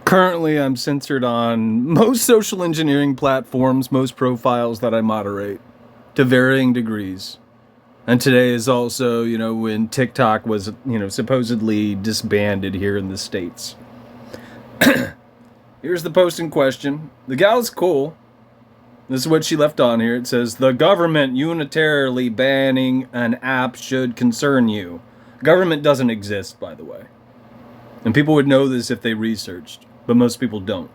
Currently, I'm censored on most social engineering platforms, most profiles that I moderate, to varying degrees. And today is also, when TikTok was, supposedly disbanded here in the States. Here's the post in question. The gal's cool. This is what she left on here. It says, the government unilaterally banning an app should concern you. Government doesn't exist, by the way. And people would know this if they researched, but most people don't.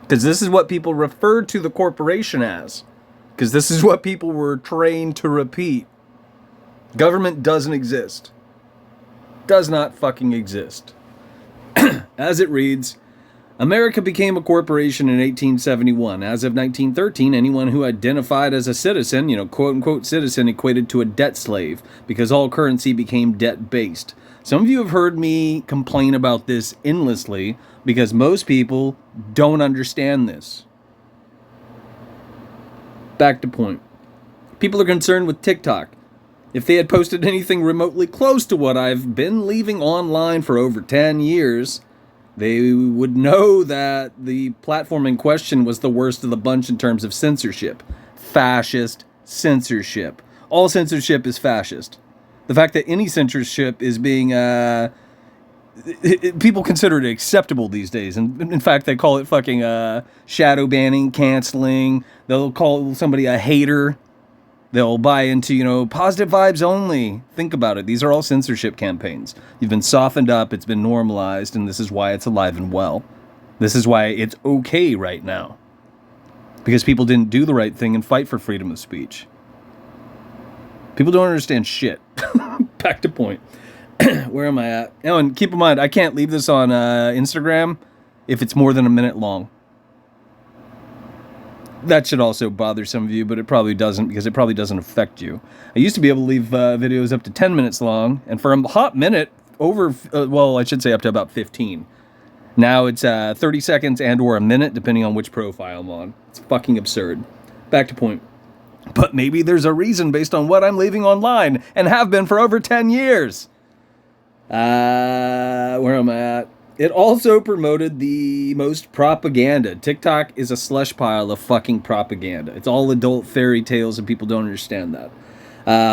Because this is what people refer to the corporation as. Because this is what people were trained to repeat. Government doesn't exist. Does not fucking exist. As it reads, America became a corporation in 1871. As of 1913, anyone who identified as a citizen, quote-unquote citizen, equated to a debt slave because all currency became debt-based. Some of you have heard me complain about this endlessly because most people don't understand this. Back to point. People are concerned with TikTok. If they had posted anything remotely close to what I've been leaving online for over 10 years, they would know that the platform in question was the worst of the bunch in terms of censorship. Fascist censorship. All censorship is fascist. The fact that any censorship is being, people consider it acceptable these days. And in fact, they call it fucking shadow banning, canceling. They'll call somebody a hater. They'll buy into, positive vibes only. Think about it. These are all censorship campaigns. You've been softened up. It's been normalized. And this is why it's alive and well. This is why it's okay right now. Because people didn't do the right thing and fight for freedom of speech. People don't understand shit. Back to point. Where am I at? Oh, and keep in mind, I can't leave this on Instagram if it's more than a minute long. That should also bother some of you, but it probably doesn't because it probably doesn't affect you. I used to be able to leave videos up to 10 minutes long, and for a hot minute, I should say up to about 15. Now it's 30 seconds and or a minute, depending on which profile I'm on. It's fucking absurd. Back to point. But maybe there's a reason based on what I'm leaving online and have been for over 10 years. Where am I at? It also promoted the most propaganda. TikTok is a slush pile of fucking propaganda. It's all adult fairy tales and people don't understand that.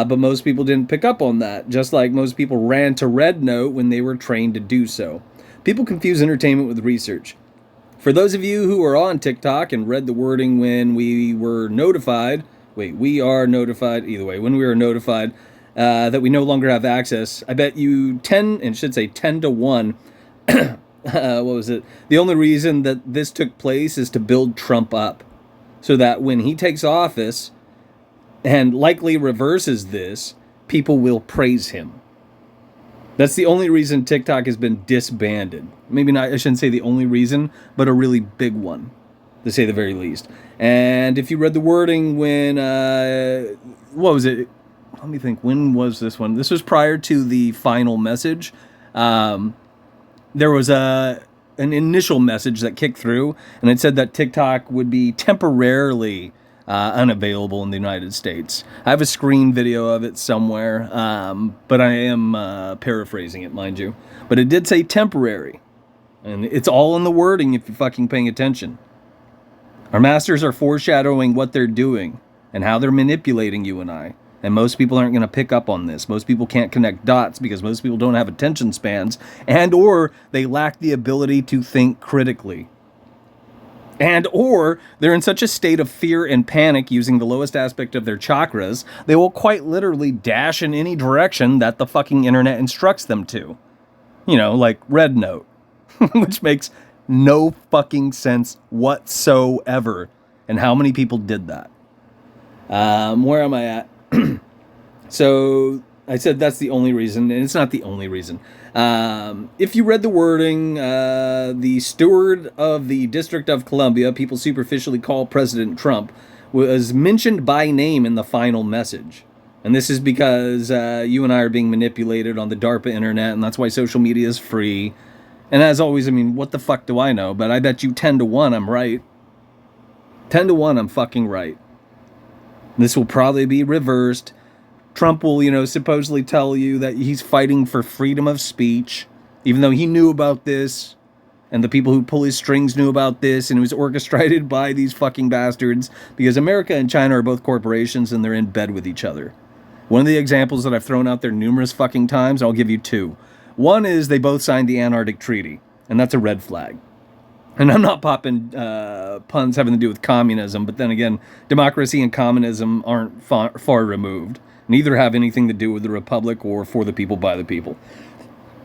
But most people didn't pick up on that, just like most people ran to Red Note when they were trained to do so. People confuse entertainment with research. For those of you who are on TikTok and read the wording when we were notified, when we were notified that we no longer have access, I bet you 10 to 1, what was it? The only reason that this took place is to build Trump up. So that when he takes office and likely reverses this, people will praise him. That's the only reason TikTok has been disbanded. Maybe not, I shouldn't say the only reason, but a really big one, to say the very least. And if you read the wording when, what was it? Let me think, when was this one? This was prior to the final message. There was an initial message that kicked through, and it said that TikTok would be temporarily unavailable in the United States. I have a screen video of it somewhere, but I am paraphrasing it, mind you. But it did say temporary, and it's all in the wording if you're fucking paying attention. Our masters are foreshadowing what they're doing and how they're manipulating you and I. And most people aren't going to pick up on this. Most people can't connect dots because most people don't have attention spans and or they lack the ability to think critically. And or they're in such a state of fear and panic using the lowest aspect of their chakras, they will quite literally dash in any direction that the fucking internet instructs them to. Like Red Note, which makes no fucking sense whatsoever. And how many people did that? Where am I at? So I said that's the only reason, and it's not the only reason. If you read the wording, the steward of the District of Columbia, people superficially call President Trump, was mentioned by name in the final message. And this is because you and I are being manipulated on the DARPA internet, and that's why social media is free. And as always, what the fuck do I know? But I bet you 10 to 1 I'm right. 10 to 1 I'm fucking right. This will probably be reversed. Trump will, supposedly tell you that he's fighting for freedom of speech, even though he knew about this And the people who pull his strings knew about this, and it was orchestrated by these fucking bastards, because America and China are both corporations and they're in bed with each other. One of the examples that I've thrown out there numerous fucking times, I'll give you two. One is they both signed the Antarctic Treaty, and that's a red flag. And I'm not popping puns having to do with communism, but then again, democracy and communism aren't far removed. Neither have anything to do with the republic or for the people by the people.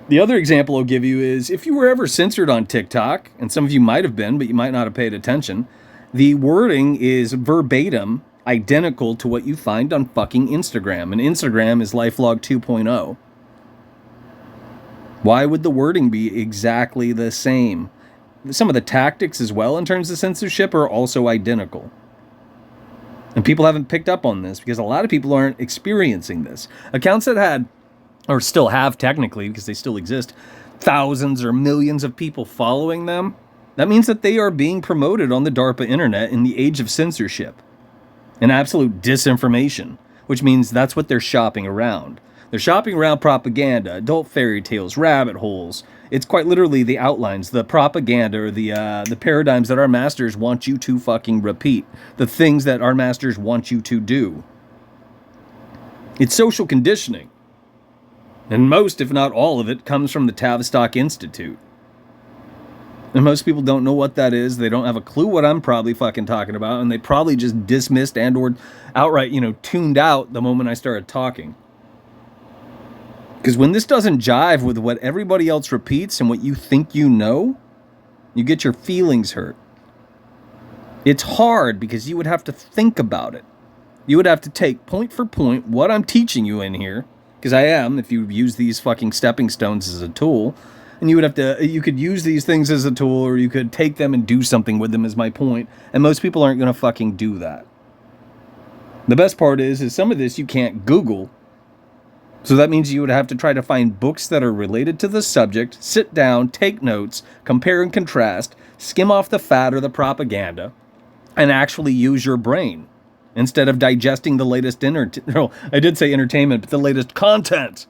The other example I'll give you is if you were ever censored on TikTok, and some of you might have been, but you might not have paid attention, the wording is verbatim identical to what you find on fucking Instagram. And Instagram is LifeLog 2.0. Why would the wording be exactly the same? Some of the tactics as well in terms of censorship are also identical. And people haven't picked up on this because a lot of people aren't experiencing this. Accounts that had, or still have technically, because they still exist, thousands or millions of people following them, that means that they are being promoted on the DARPA internet in the age of censorship and absolute disinformation, which means that's what they're shopping around. They're shopping around propaganda, adult fairy tales, rabbit holes. It's quite literally the outlines, the propaganda, or the paradigms that our masters want you to fucking repeat, the things that our masters want you to do. It's social conditioning. And most, if not all of it, comes from the Tavistock Institute. And most people don't know what that is. They don't have a clue what I'm probably fucking talking about. And they probably just dismissed and or outright, tuned out the moment I started talking. Because when this doesn't jive with what everybody else repeats and what you think you know, you get your feelings hurt. It's hard because you would have to think about it. You would have to take point for point what I'm teaching you in here, because I am, if you use these fucking stepping stones as a tool, and you could use these things as a tool, or you could take them and do something with them, is my point. And most people aren't going to fucking do that. The best part is some of this you can't Google. So that means you would have to try to find books that are related to the subject, sit down, take notes, compare and contrast, skim off the fat or the propaganda, and actually use your brain instead of digesting the latest I did say entertainment, but the latest content.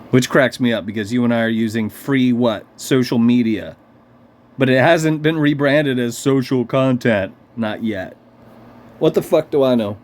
Which cracks me up because you and I are using free social media. But it hasn't been rebranded as social content. Not yet. What the fuck do I know?